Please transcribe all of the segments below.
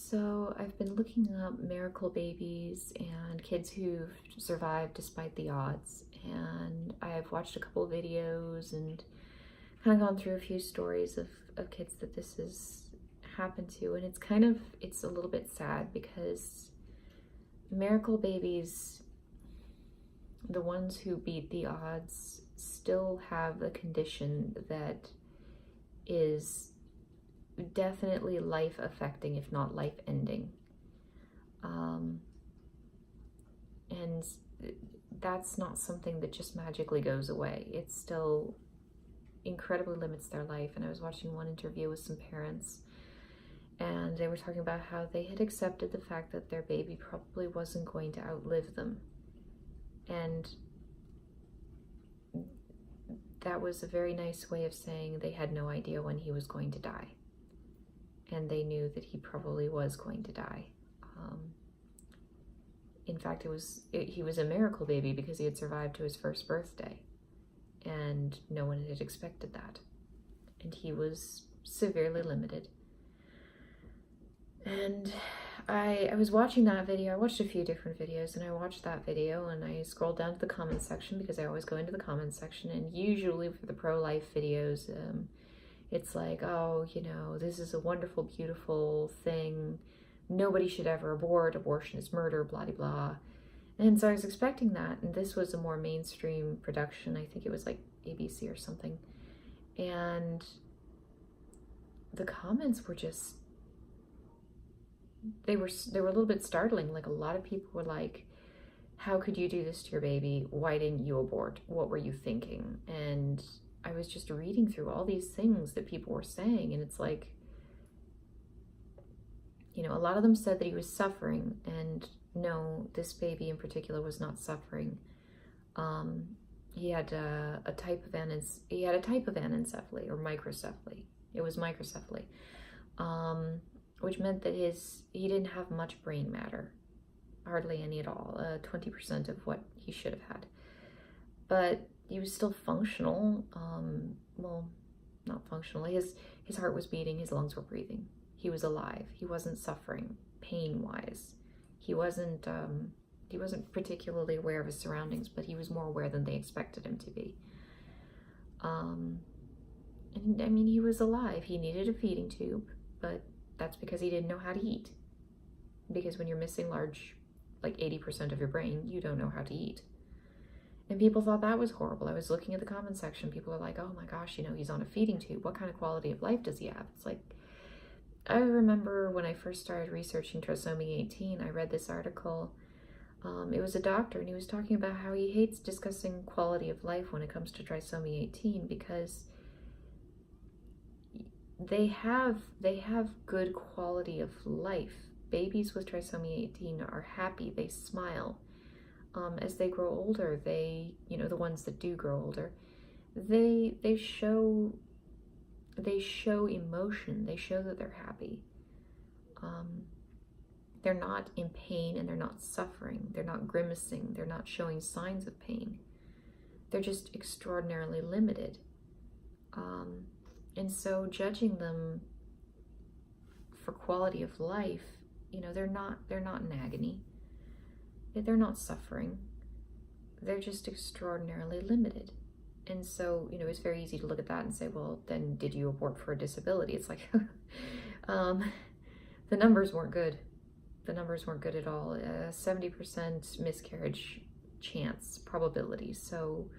So I've been looking up miracle babies and kids who've survived despite the odds. And I've watched a couple of videos and kind of gone through a few stories of kids that this has happened to. And it's a little bit sad because miracle babies, the ones who beat the odds, still have a condition that is definitely life affecting, if not life ending. And that's not something that just magically goes away. It still incredibly limits their life. And I was watching one interview with some parents, and they were talking about how they had accepted the fact that their baby probably wasn't going to outlive them. And that was a very nice way of saying they had no idea when he was going to die. And they knew that he probably was going to die. In fact, he was a miracle baby because he had survived to his first birthday, and no one had expected that. And he was severely limited. And I was watching that video. I watched a few different videos, and I watched that video, and I scrolled down to the comments section because I always go into the comments section, and usually for the pro-life videos, it's like, oh, this is a wonderful, beautiful thing. Nobody should ever abort. Abortion is murder, blah, blah, blah. And so I was expecting that. And this was a more mainstream production. I think it was like ABC or something. And the comments were just, they were a little bit startling. Like, a lot of people were like, how could you do this to your baby? Why didn't you abort? What were you thinking? And I was just reading through all these things that people were saying, and it's like, a lot of them said that he was suffering, and no, this baby in particular was not suffering. He had a type of anencephaly or microcephaly. It was microcephaly, which meant that he didn't have much brain matter, hardly any at all, 20% of what he should have had. But he was still functional. Well, not functionally. His heart was beating, his lungs were breathing. He was alive. He wasn't suffering pain-wise. He wasn't particularly aware of his surroundings, but he was more aware than they expected him to be. And I mean, he was alive. He needed a feeding tube, but that's because he didn't know how to eat. Because when you're missing like 80% of your brain, you don't know how to eat. And people thought that was horrible. I was looking at the comment section. People were like, oh my gosh, he's on a feeding tube. What kind of quality of life does he have? It's like, I remember when I first started researching trisomy 18, I read this article. It was a doctor, and he was talking about how he hates discussing quality of life when it comes to trisomy 18 because they have good quality of life. Babies with trisomy 18 are happy. They smile. As they grow older, the ones that do grow older, they show emotion. They show that they're happy. They're not in pain, and they're not suffering. They're not grimacing. They're not showing signs of pain. They're just extraordinarily limited. And so judging them for quality of life, they're not in agony. They're not suffering. They're just extraordinarily limited. And so, it's very easy to look at that and say, well, then did you abort for a disability? It's like, the numbers weren't good. The numbers weren't good at all. 70% miscarriage chance probability. So,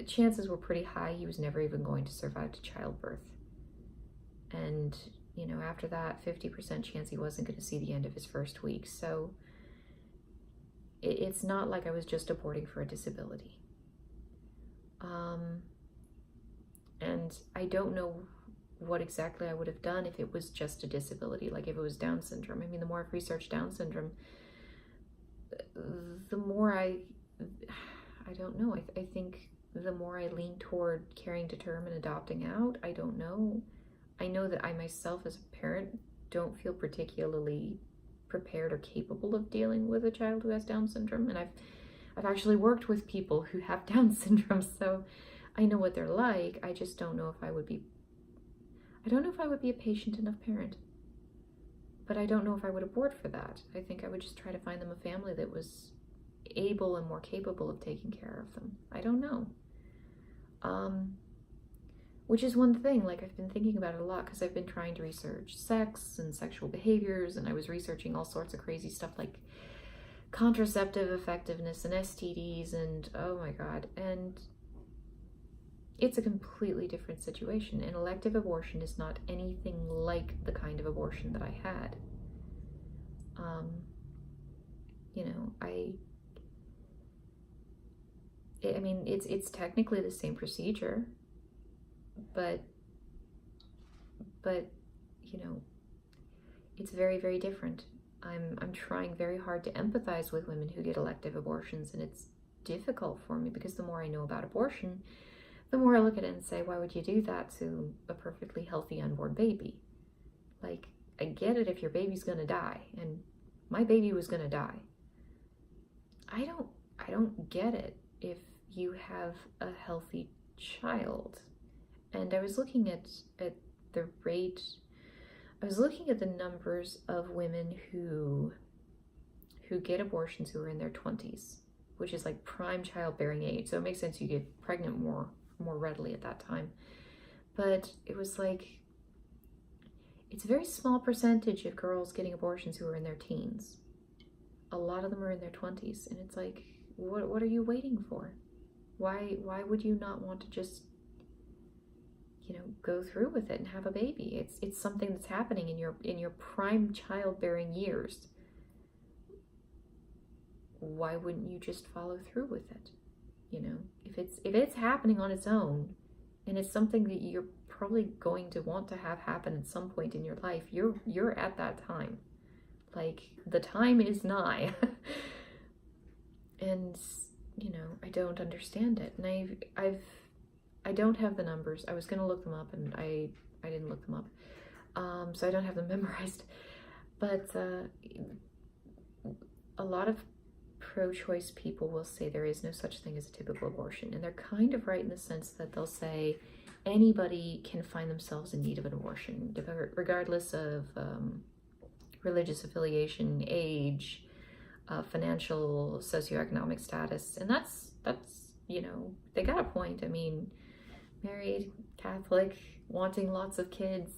chances were pretty high. He was never even going to survive to childbirth. And, after that, 50% chance he wasn't going to see the end of his first week. So it's not like I was just aborting for a disability. And I don't know what exactly I would have done if it was just a disability, like if it was Down syndrome. I mean, the more I've researched Down syndrome, the more I don't know. I think the more I lean toward carrying to term and adopting out. I don't know. I know that I myself as a parent don't feel particularly prepared or capable of dealing with a child who has Down syndrome. And I've actually worked with people who have Down syndrome, so I know what they're like. I just don't know if I would be a patient enough parent. but I don't know if I would abort for that. I think I would just try to find them a family that was able and more capable of taking care of them. I don't know. Which is one thing, like I've been thinking about it a lot because I've been trying to research sex and sexual behaviors, and I was researching all sorts of crazy stuff like contraceptive effectiveness and STDs and oh my God. And it's a completely different situation. An elective abortion is not anything like the kind of abortion that I had. You know, I mean, it's technically the same procedure, but you know, it's very, very different. I'm trying very hard to empathize with women who get elective abortions, and it's difficult for me because the more I know about abortion, the more I look at it and say, why would you do that to a perfectly healthy unborn baby? Like, I get it if your baby's gonna die, and my baby was gonna die. I don't get it if you have a healthy child. And I was looking at the rate, I was looking at the numbers of women who get abortions who are in their 20s, which is like prime childbearing age. So it makes sense you get pregnant more readily at that time. But it was like, it's a very small percentage of girls getting abortions who are in their teens. A lot of them are in their 20s, and it's like, what are you waiting for? Why would you not want to just, you know, go through with it and have a baby? It's something that's happening in your prime childbearing years. Why wouldn't you just follow through with it? You know, if it's happening on its own, and it's something that you're probably going to want to have happen at some point in your life, you're at that time. Like, the time is nigh. And, you know, I don't understand it. And I don't have the numbers. I was going to look them up, and I didn't look them up. So I don't have them memorized. But a lot of pro-choice people will say there is no such thing as a typical abortion. And they're kind of right in the sense that they'll say anybody can find themselves in need of an abortion, regardless of religious affiliation, age, financial, socioeconomic status. And that's, you know, they got a point. I mean, married, Catholic, wanting lots of kids,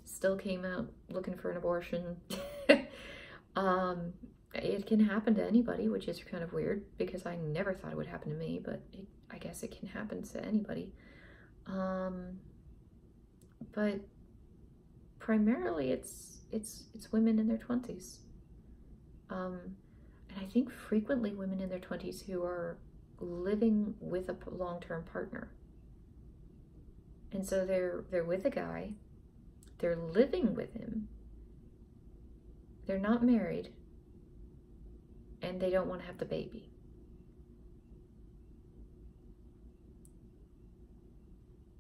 still came out looking for an abortion. It can happen to anybody, which is kind of weird because I never thought it would happen to me, but I guess it can happen to anybody. But primarily it's women in their 20s. And I think frequently women in their 20s who are living with a long-term partner. And so they're with a guy, they're living with him, they're not married, and they don't want to have the baby.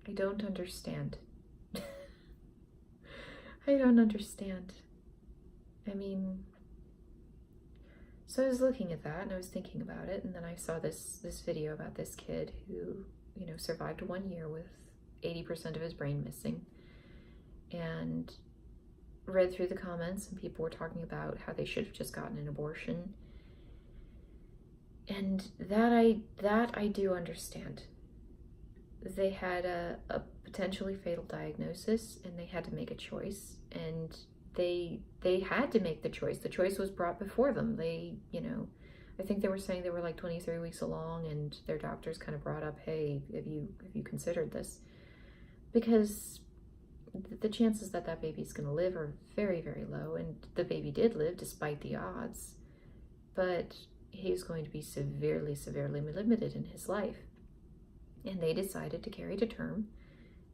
I don't understand. I don't understand. I mean, so I was looking at that and I was thinking about it, and then I saw this video about this kid who, you know, survived 1 year with 80% of his brain missing, and read through the comments, and people were talking about how they should have just gotten an abortion. And that I do understand. They had a potentially fatal diagnosis, and they had to make a choice, and they had to make the choice. The choice was brought before them. They, you know, I think they were saying they were like 23 weeks along, and their doctors kind of brought up, hey, have you considered this? Because the chances that that baby's going to live are very, very low, and the baby did live despite the odds, but he's going to be severely, severely limited in his life. And they decided to carry to term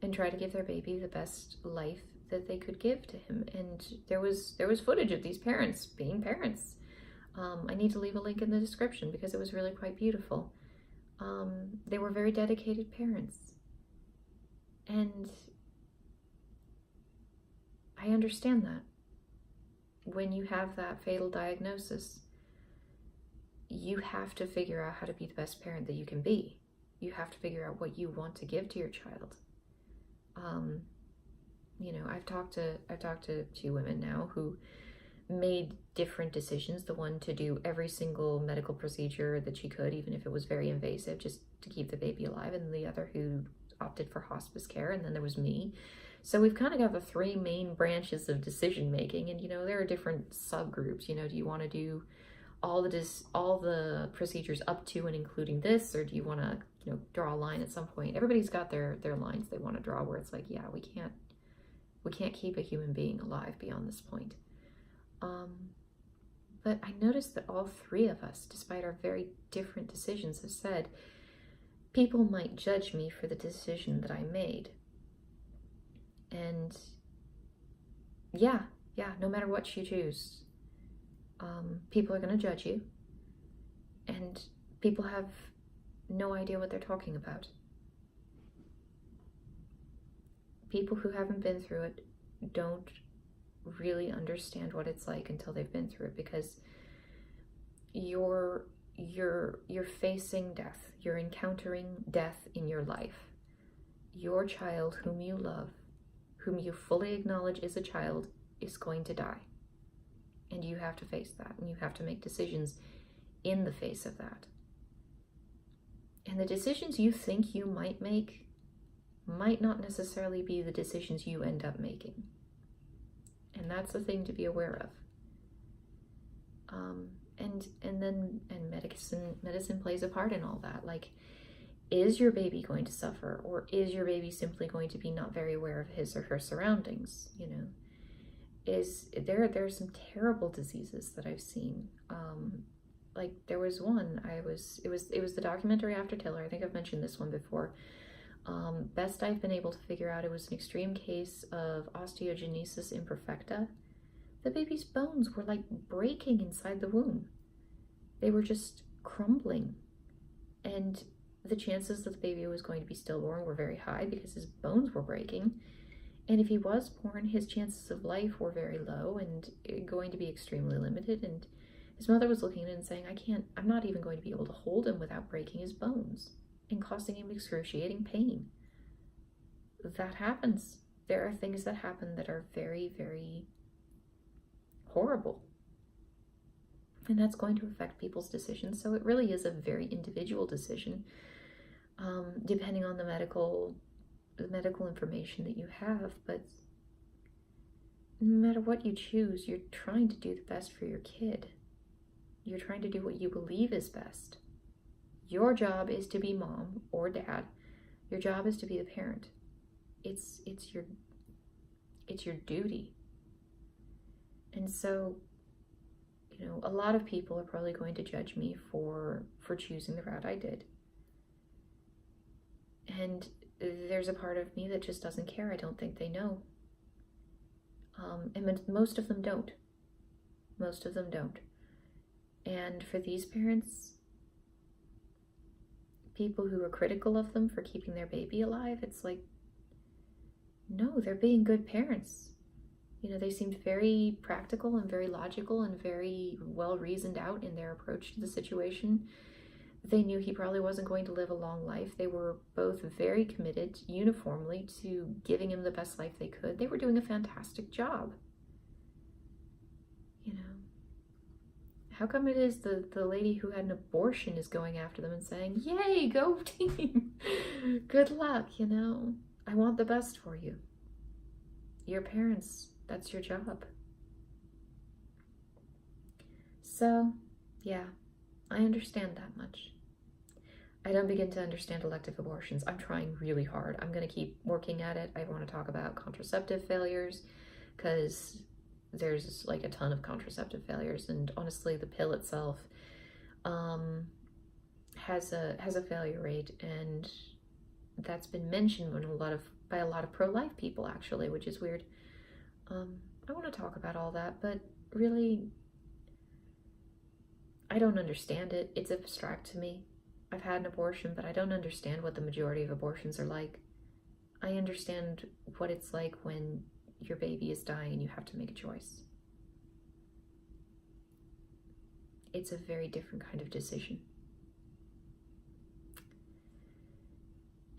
and try to give their baby the best life that they could give to him. And there was footage of these parents being parents. I need to leave a link in the description because it was really quite beautiful. They were very dedicated parents. And I understand that. When you have that fatal diagnosis, you have to figure out how to be the best parent that you can be. You have to figure out what you want to give to your child. You know, I've talked to 2 women now who made different decisions. The one to do every single medical procedure that she could, even if it was very invasive, just to keep the baby alive, and the other who opted for hospice care, and then there was me. So we've kind of got the three main branches of decision making, and there are different subgroups. Do you want to do all the procedures up to and including this, or do you want to draw a line at some point? Everybody's got their lines they want to draw, where it's like, yeah, we can't keep a human being alive beyond this point. But I noticed that all three of us, despite our very different decisions, have said people might judge me for the decision that I made. And yeah, no matter what you choose, people are going to judge you, and people have no idea what they're talking about. People who haven't been through it don't really understand what it's like until they've been through it, because you're facing death. You're encountering death in your life. Your child, whom you love, whom you fully acknowledge is a child, is going to die. And you have to face that, and you have to make decisions in the face of that. And the decisions you think you might make might not necessarily be the decisions you end up making. And that's the thing to be aware of. And medicine plays a part in all that. Like, is your baby going to suffer, or is your baby simply going to be not very aware of his or her surroundings? There are some terrible diseases that I've seen. Like there was one, it was the documentary After Tiller. I think I've mentioned this one before. Best I've been able to figure out, it was an extreme case of osteogenesis imperfecta. The baby's bones were like breaking inside the womb. They were just crumbling. And the chances that the baby was going to be stillborn were very high because his bones were breaking. And if he was born, his chances of life were very low and going to be extremely limited. And his mother was looking at it and saying, I'm not even going to be able to hold him without breaking his bones and causing him excruciating pain. That happens. There are things that happen that are very, very horrible. And that's going to affect people's decisions. So it really is a very individual decision, depending on the medical information that you have. But no matter what you choose, you're trying to do the best for your kid. You're trying to do what you believe is best. Your job is to be mom or dad. Your job is to be the parent. It's your duty. And so, a lot of people are probably going to judge me for choosing the route I did. And there's a part of me that just doesn't care. I don't think they know. And most of them don't. Most of them don't. And for these parents, people who are critical of them for keeping their baby alive, it's like, no, they're being good parents. They seemed very practical and very logical and very well reasoned out in their approach to the situation. They knew he probably wasn't going to live a long life. They were both very committed uniformly to giving him the best life they could. They were doing a fantastic job. How come it is the lady who had an abortion is going after them and saying, yay, go team, good luck, I want the best for you. Your parents, that's your job. So, yeah, I understand that much. I don't begin to understand elective abortions. I'm trying really hard. I'm going to keep working at it. I want to talk about contraceptive failures, because there's like a ton of contraceptive failures, and honestly the pill itself has a failure rate, and that's been mentioned by a lot of pro-life people, actually, which is weird. I want to talk about all that, but really I don't understand it. It's abstract to me. I've had an abortion, but I don't understand what the majority of abortions are like. I understand what it's like when your baby is dying and you have to make a choice. It's a very different kind of decision.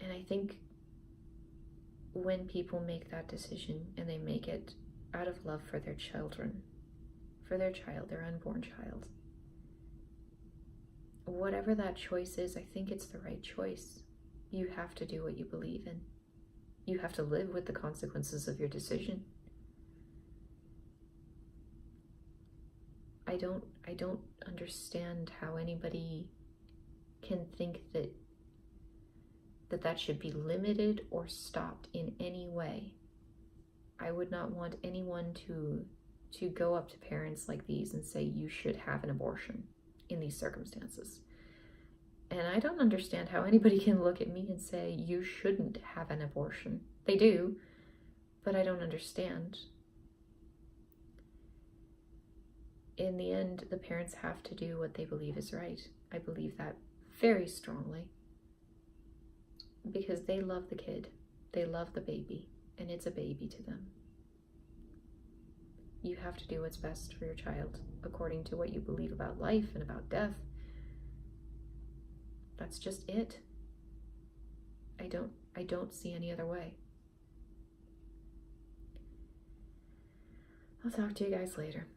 And I think when people make that decision, and they make it out of love for their children, for their child, their unborn child. Whatever that choice is, I think it's the right choice. You have to do what you believe in. You have to live with the consequences of your decision. I don't understand how anybody can think that should be limited or stopped in any way. I would not want anyone to go up to parents like these and say, you should have an abortion in these circumstances. And I don't understand how anybody can look at me and say, you shouldn't have an abortion. They do, but I don't understand. In the end, the parents have to do what they believe is right. I believe that very strongly. Because they love the kid. They love the baby. And it's a baby to them. You have to do what's best for your child according to what you believe about life and about death. That's just it. I don't see any other way. I'll talk to you guys later.